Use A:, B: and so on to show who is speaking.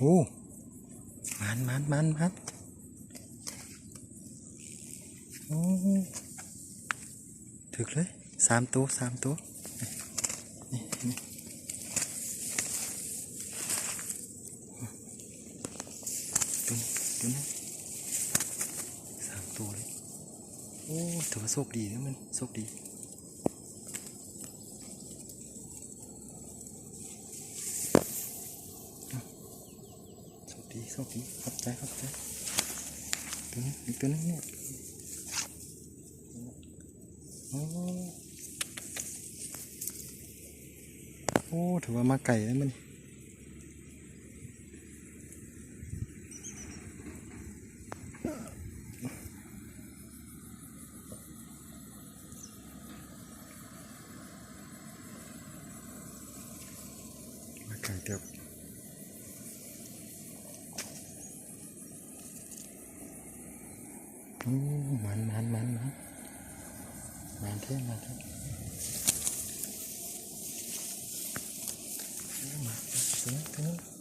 A: โอ้มันโอ้ถึกเลย3 ตัวนี่ตัวนี้3 ตัวเลยโอ้ถือว่าโชคดีนะมันโชคดีขอบใจตัวนี้อีกตัวนึงเนี่ยโอ้ถือว่ามาไก่แล้วมันมาไก่เดียวมันเท่มาตัวนี้